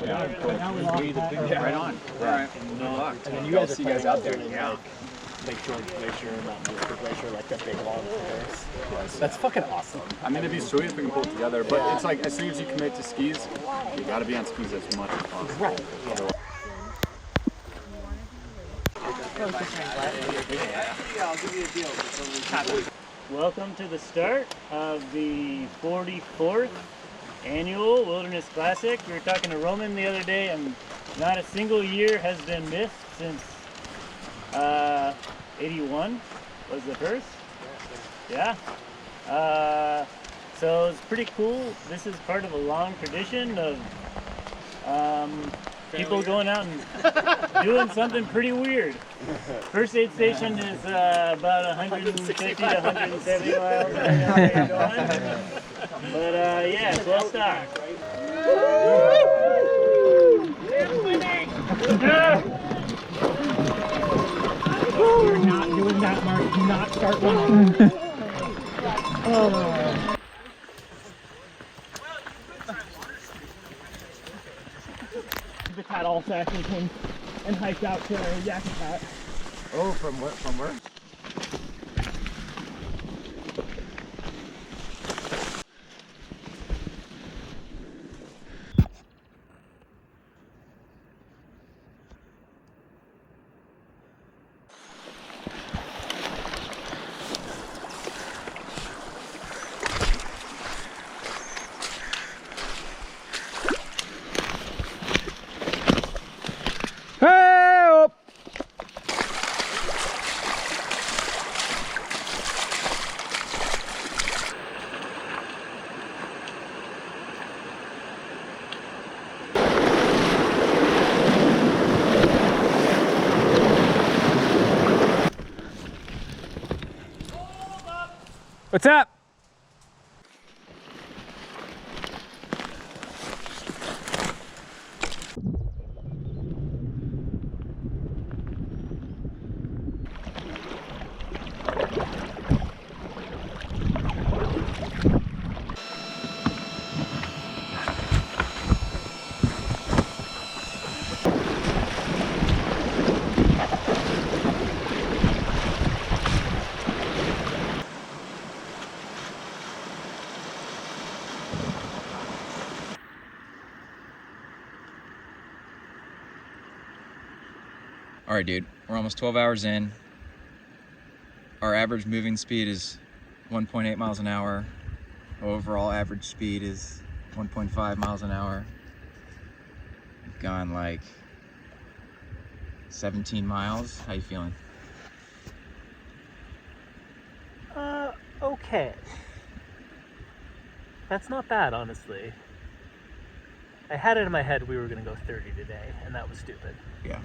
Right on. All right. Good luck. And then you guys see you guys out there. Yeah. Lake George Glacier and Mount Muska Glacier, like that big long course. That's fucking awesome. I mean, it'd be sweet if we can pull it together, but it's like as soon as you commit to skis, you gotta be on skis as much as possible. Right. Yeah. I'll give you a deal. Welcome to the start of the 44th annual Wilderness Classic. We were talking to Roman the other day, and not a single year has been missed since 81 was the first. Yeah. So it's pretty cool. This is part of a long tradition of people going out and doing something pretty weird. First aid station is about 150 to 170 miles. But yeah, it's well stocked. We're winning! You're not doing that, Mark. Do not start running. Oh. The cat all actually came and hiked out to Yakutat. Oh, from where? From where? What's up? All right, dude, we're almost 12 hours in. Our average moving speed is 1.8 miles an hour. Overall average speed is 1.5 miles an hour. We've gone like 17 miles. How you feeling? Okay. That's not bad, honestly. I had it in my head we were gonna go 30 today, and that was stupid. Yeah.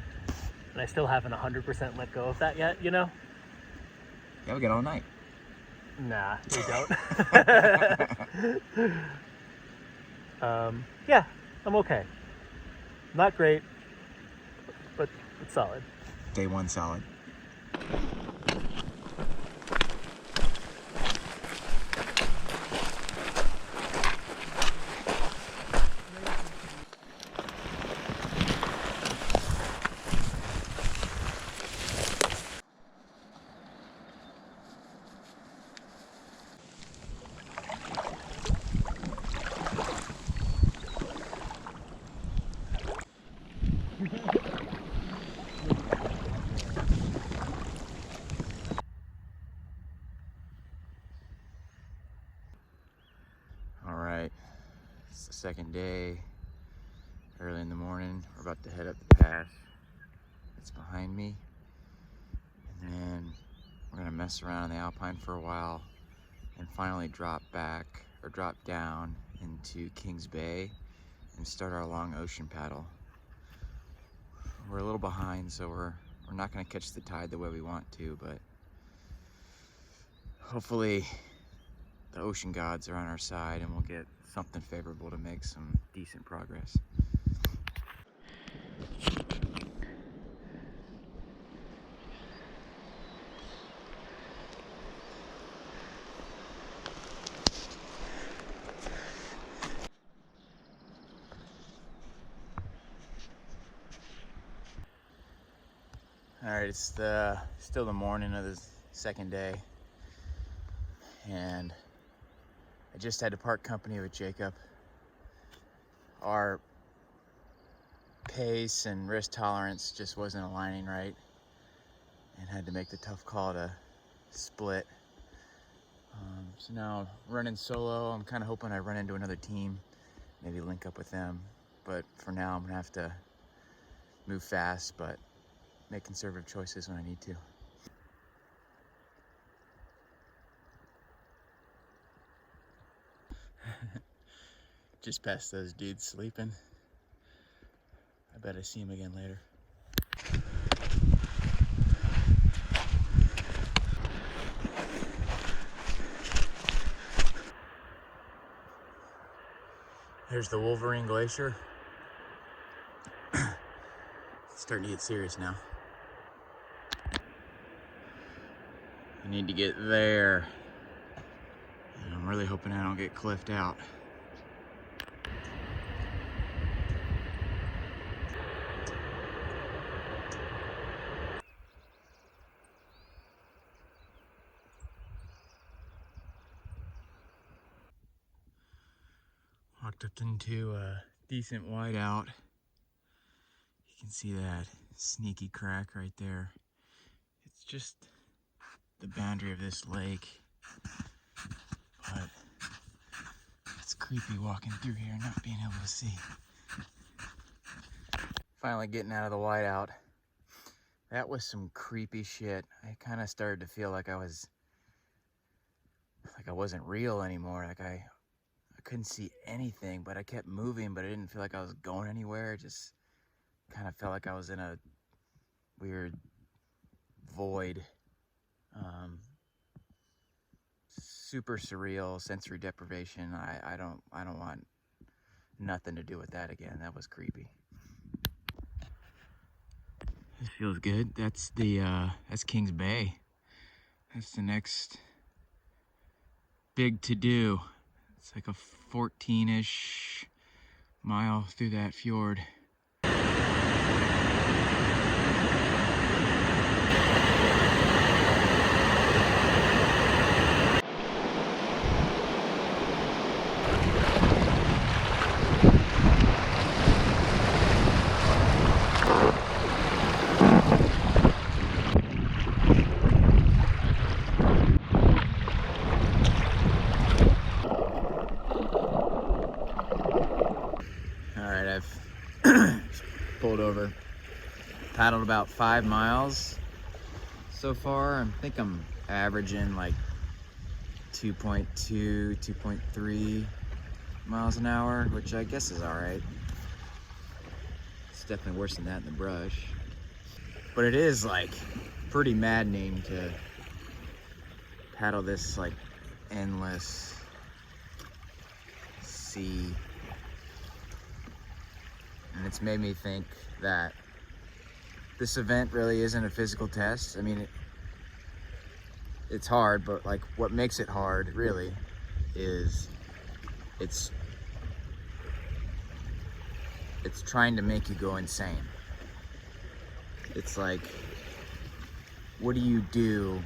And I still haven't 100% let go of that yet, you know? Yeah, we got all night. Nah, we don't. Yeah, I'm okay. Not great, but it's solid. Day one solid. It's the second day, early in the morning. We're about to head up the pass. It's behind me. And then we're gonna mess around in the Alpine for a while and finally drop down into Kings Bay and start our long ocean paddle. We're a little behind, so we're not gonna catch the tide the way we want to, but hopefully the ocean gods are on our side and we'll get something favorable to make some decent progress. All right, it's still the morning of the second day, and I just had to part company with Jacob. Our pace and risk tolerance just wasn't aligning right, and had to make the tough call to split. So now running solo, I'm kind of hoping I run into another team, maybe link up with them. But for now, I'm gonna have to move fast, but make conservative choices when I need to. Just past those dudes sleeping. I bet I see him again later. There's the Wolverine Glacier. It's starting to get serious now. I need to get there. And I'm really hoping I don't get cliffed out. Walked up into a decent whiteout. You can see that sneaky crack right there. It's just the boundary of this lake, but it's creepy walking through here and not being able to see. Finally getting out of the whiteout. That was some creepy shit. I kind of started to feel like I wasn't real anymore. Like I couldn't see anything, but I kept moving, but I didn't feel like I was going anywhere. It just kind of felt like I was in a weird void. Super surreal, sensory deprivation. I don't want nothing to do with that again. That was creepy. This feels good. That's Kings Bay. That's the next big to do. It's like a 14-ish mile through that fjord. Pulled over, paddled about 5 miles so far. I think I'm averaging like 2.2, 2.3 miles an hour, which I guess is all right. It's definitely worse than that in the brush, but it is like pretty maddening to paddle this like endless sea. And it's made me think that this event really isn't a physical test. I mean, it's hard, but like what makes it hard really is it's trying to make you go insane. It's like, what do you do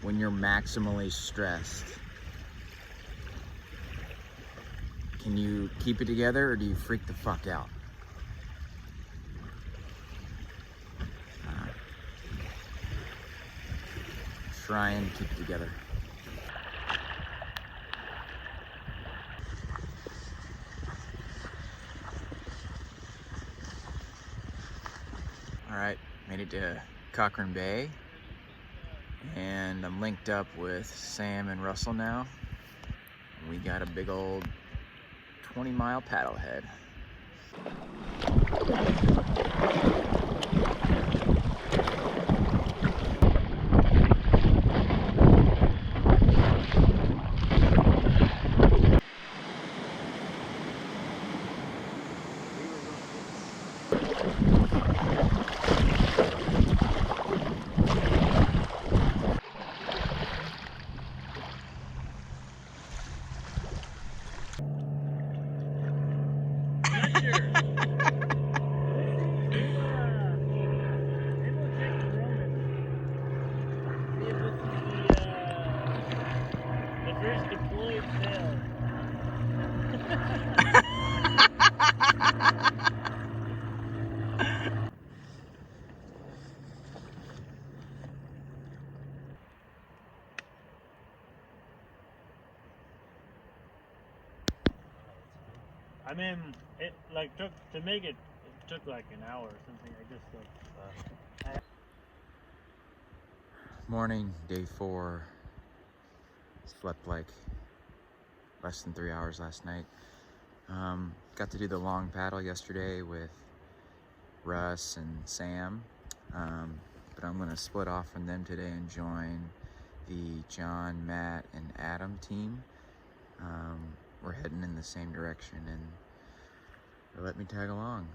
when you're maximally stressed? Can you keep it together, or do you freak the fuck out? Try and keep it together. All right, made it to Cochrane Bay, and I'm linked up with Sam and Russell now. We got a big old 20-mile paddle ahead. I mean, it like took to make it. It took like an hour or something. I just Morning, day 4. Slept like less than 3 hours last night. Got to do the long paddle yesterday with Russ and Sam, but I'm gonna split off from them today and join the John, Matt, and Adam team. We're heading in the same direction, and they'll let me tag along.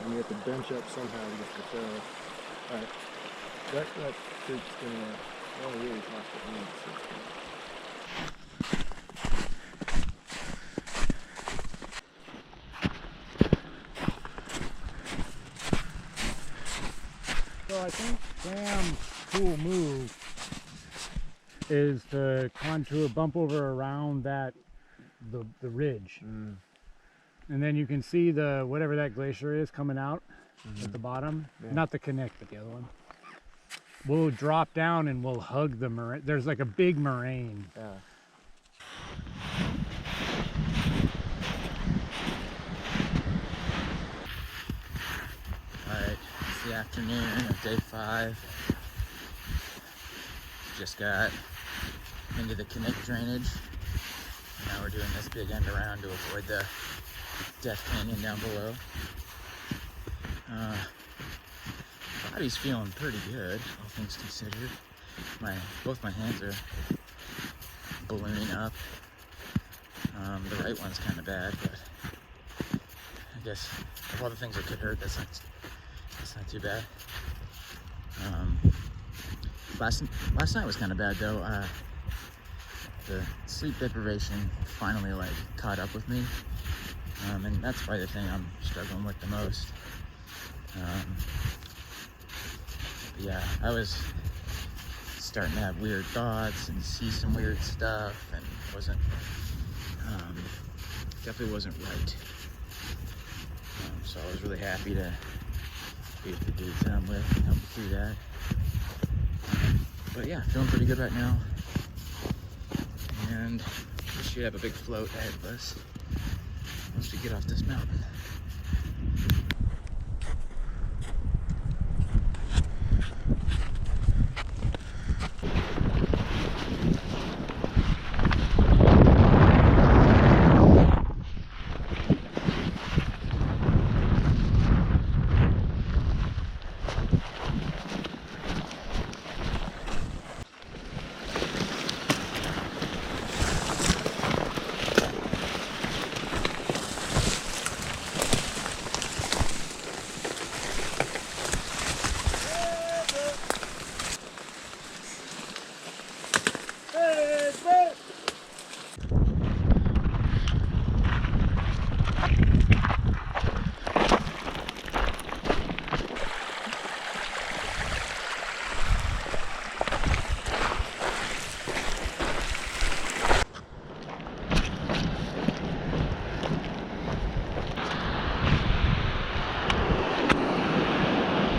You have to bench up somehow to get the trail. Alright. That creek's gonna really talk to me. So I think Sam's cool move is to contour, bump over around that the ridge. And then you can see the whatever that glacier is coming out at the bottom. Yeah. Not the Connect, but the other one. We'll drop down and we'll hug the moraine. There's like a big moraine. Yeah. Alright, it's the afternoon of day 5. Just got into the Connect drainage. Now we're doing this big end around to avoid the Death Canyon down below. Body's feeling pretty good, all things considered. Both my hands are ballooning up. The right one's kind of bad, but I guess of all the things that could hurt, that's not too bad. Last night was kind of bad though. The sleep deprivation finally caught up with me. And that's probably the thing I'm struggling with the most. Yeah, I was starting to have weird thoughts and see some weird stuff, and definitely wasn't right. So I was really happy to be with the dudes that I'm with and help me through that. But yeah, feeling pretty good right now. And we should have a big float ahead of us once we get off this mountain.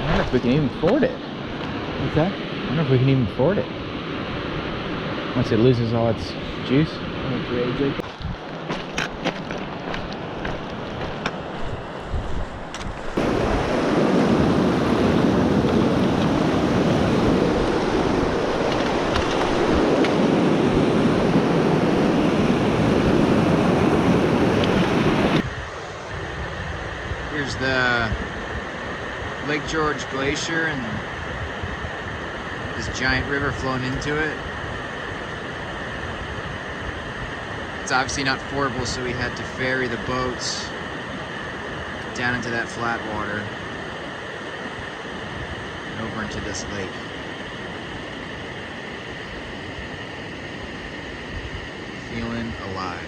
I wonder if we can even ford it. What's that? I wonder if we can even ford it. Once it loses all its juice. Here's the Lake George Glacier and this giant river flowing into it. It's obviously not fordable, so we had to ferry the boats down into that flat water and over into this lake. Feeling alive.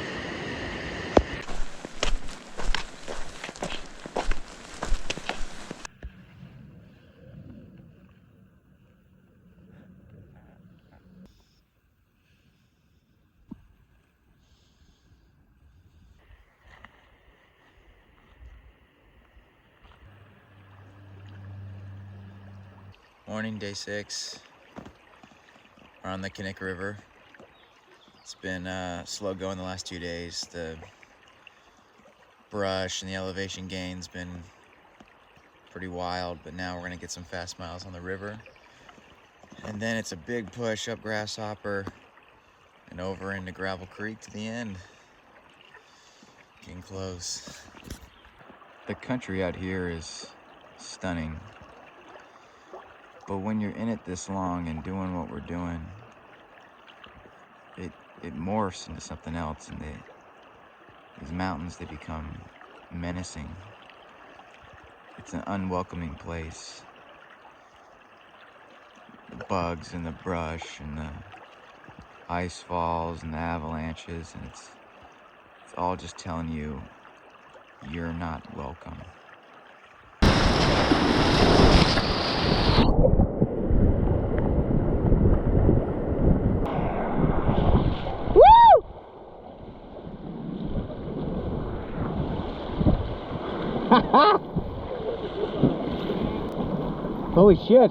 Morning, day 6. We're on the Hick River. It's been slow going the last 2 days. The brush and the elevation gain's been pretty wild, but now we're gonna get some fast miles on the river. And then it's a big push up Grasshopper and over into Gravel Creek to the end. Getting close. The country out here is stunning. But when you're in it this long and doing what we're doing, it morphs into something else, and these mountains, they become menacing. It's an unwelcoming place. The bugs and the brush and the ice falls and the avalanches, and it's all just telling you you're not welcome. Holy shit.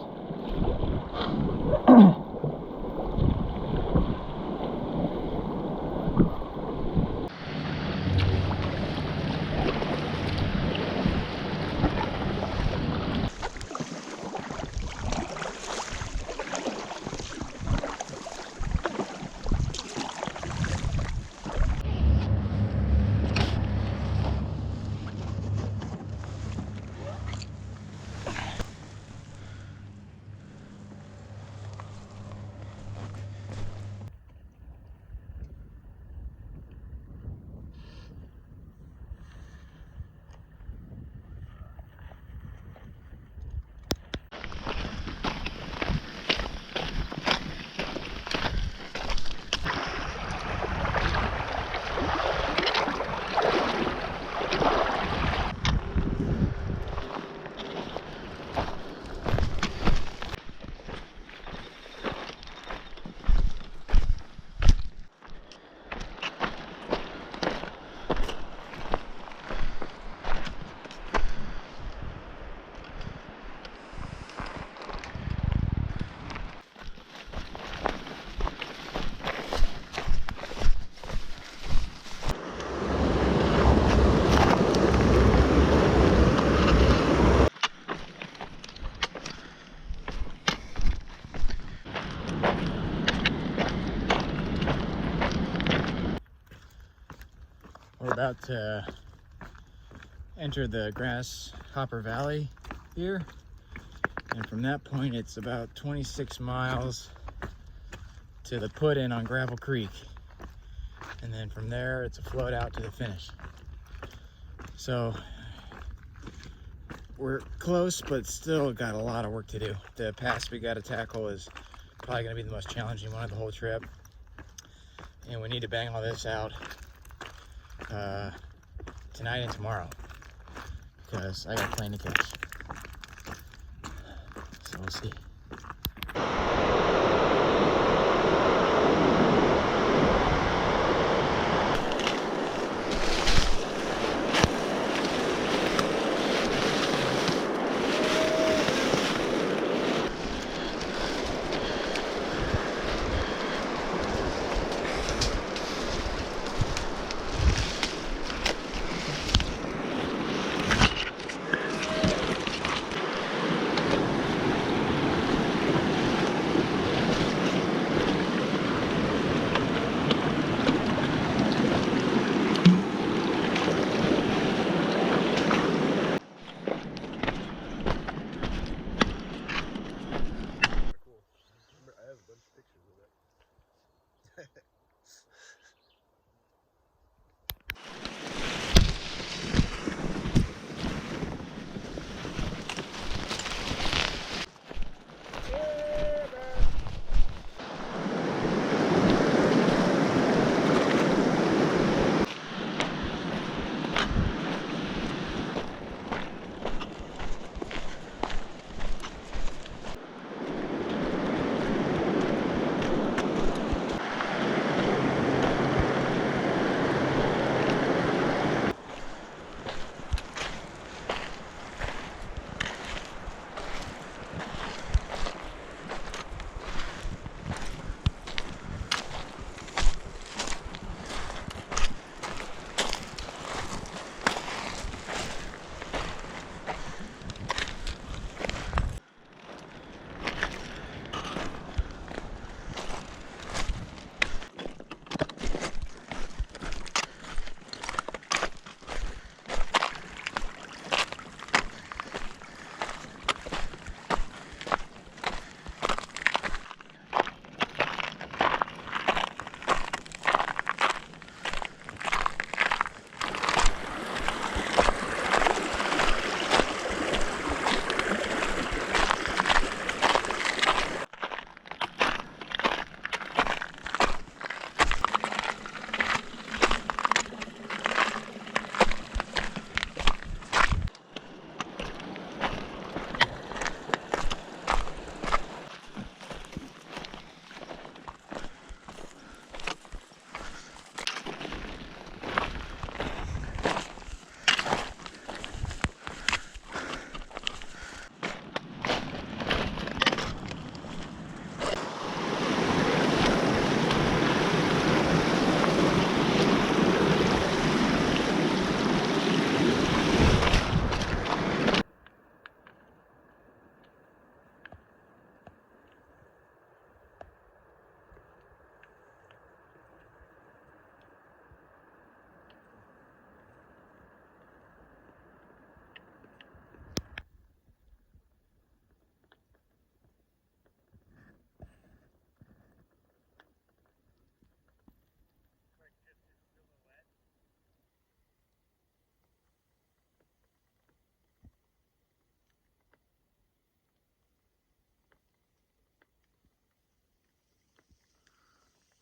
about to enter the Grasshopper Valley here. And from that point, it's about 26 miles to the put-in on Gravel Creek. And then from there, it's a float out to the finish. So we're close, but still got a lot of work to do. The pass we got to tackle is probably going to be the most challenging one of the whole trip. And we need to bang all this out tonight and tomorrow, because I got a plane to catch. So we'll see.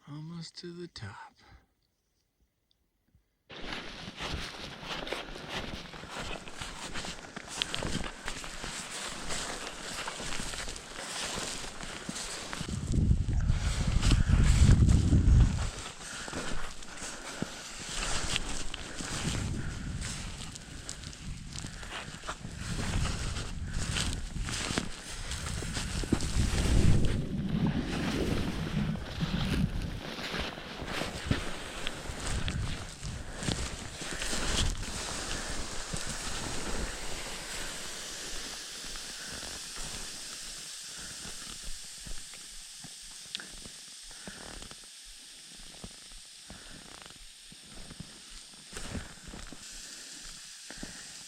Almost to the top.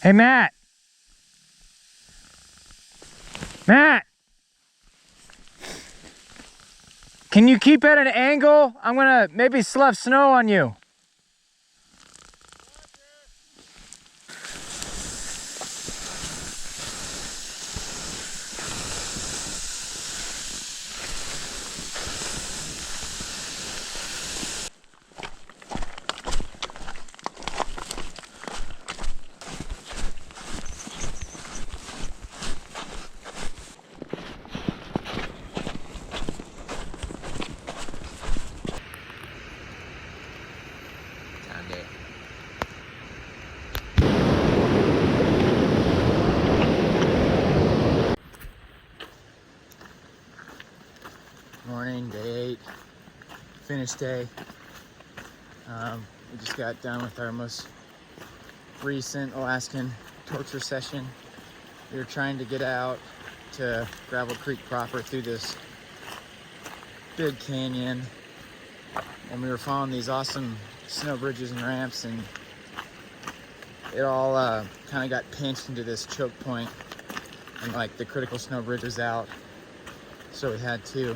Hey, Matt. Matt. Can you keep at an angle? I'm gonna maybe slough snow on you. Morning, day 8, finished day. We just got done with our most recent Alaskan torture session. We were trying to get out to Gravel Creek proper through this big canyon, and we were following these awesome snow bridges and ramps, and it all kind of got pinched into this choke point, and like the critical snow bridge was out, so we had to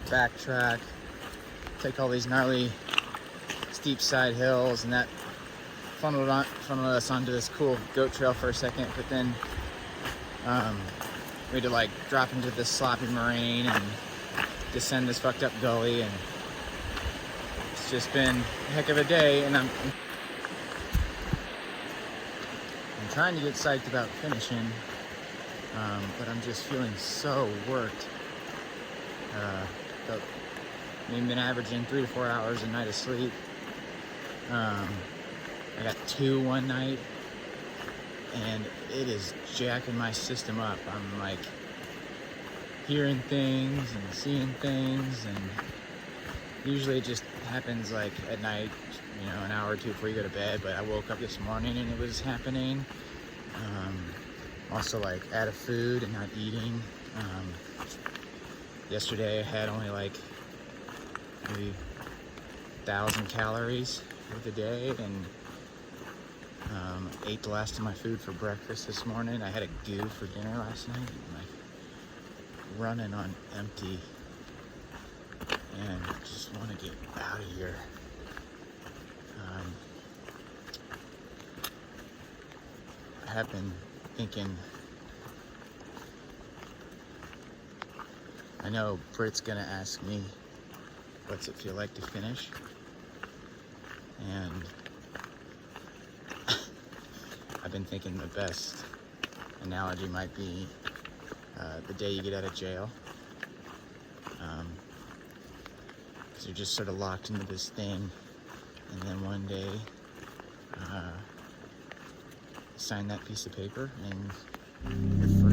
backtrack, take all these gnarly steep side hills, and that funneled us onto this cool goat trail for a second, but then we had to like drop into this sloppy moraine and descend this fucked up gully, and it's just been a heck of a day, and I'm trying to get psyched about finishing, but I'm just feeling so worked. I've been averaging 3 to 4 hours a night of sleep. I got 2 one night, and it is jacking my system up. I'm like hearing things and seeing things, and usually it just happens like at night, you know, an hour or two before you go to bed, but I woke up this morning and it was happening. Also like out of food and not eating. Yesterday I had only like maybe 1,000 calories for the day, and ate the last of my food for breakfast this morning. I had a goo for dinner last night. I'm like running on empty, and just want to get out of here. I have been thinking, I know Britt's gonna ask me, what's it feel like to finish? And I've been thinking the best analogy might be the day you get out of jail. Because you're just sort of locked into this thing, and then one day sign that piece of paper and you're free.